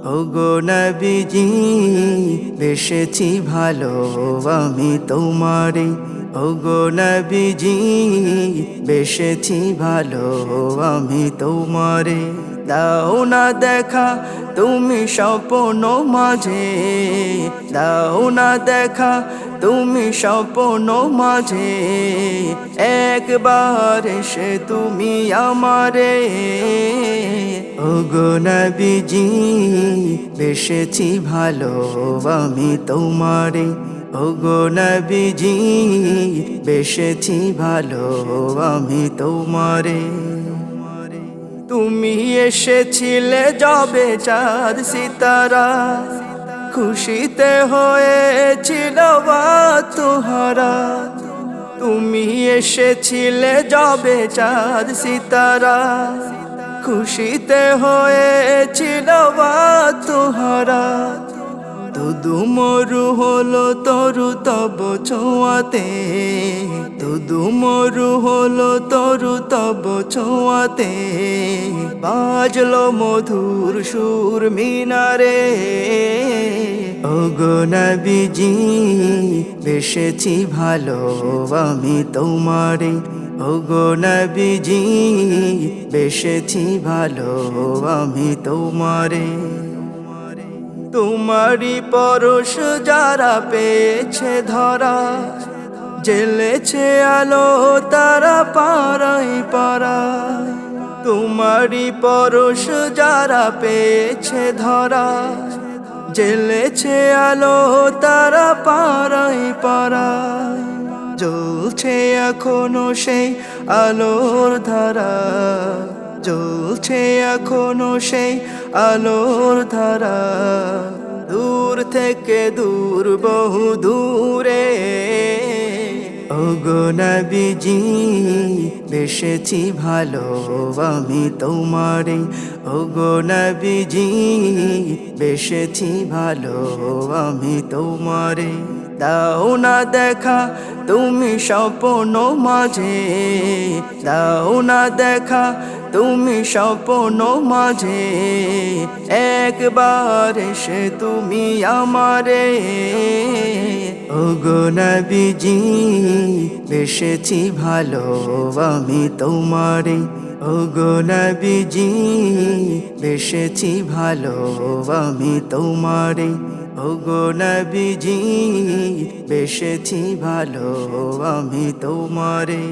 ওগো নবীজি বেশেছি ভালো আমি তোমারে। ওগো নবীজি বেশেছি ভালো আমি তোমারে। দাও না দেখা তুমি স্বপ্ন মাঝে, দাও না দেখা তুমি স্বপ্ন মাঝে। একবার এসে তুমি আমারে। ওগো নবীজি বেশেছি ভালো আমি তোমারে। ওগো নবীজি বেশেছি ভালো আমি তোমারে। তুমি এসেছিলে যবে চাঁদ সিতারা, খুশিতে হয়েছিল তোহারা। তুমি এসেছিলে যবে চাঁদ সিতারা, খুশিতে হয়েছিল তোহারা। দুদু মরু হলো তরু তব ছোঁয়াতে, দুদু মরু হলো তরু তব ছোঁয়াতে। বাজলো মধুর সুর মিনারে। ওগো নবীজি বেশেছি ভালো আমি তোমারে। ওগো নবীজি বেশেছি ভালো আমি তোমারে। তোমারি পরশ যারা পেয়েছে ধরা, জ্বেলেছে আলো তারা পাড়াই পাড়ায়। তোমারি পরশ যারা পেয়েছে ধরা, জ্বেলেছে আলো তারা পাড়াই পাড়ায়। জ্বলছে এখনো সেই আলোর ধারা, জ্বলছে এখনো সেই আলোর ধারা। দূর থেকে দূর বহু দূরে। ওগো নবীজি বেশেছি ভালো আমি তোমারে। ওগো নবীজি বেশেছি ভালো আমি তোমারে। দাও না দেখা তুমি স্বপ্ন মাঝে, দাও না দেখা তুমি স্বপ্ন মাঝে। একবার এসে তুমি আমারে। ওগো নবীজি বেশেছি ভালো আমি তোমারে। ওগো নবীজি বেশেছি ভালো আমি তোমারে। ওগো নবীজি বেশেছি ভালো আমি তোমারে।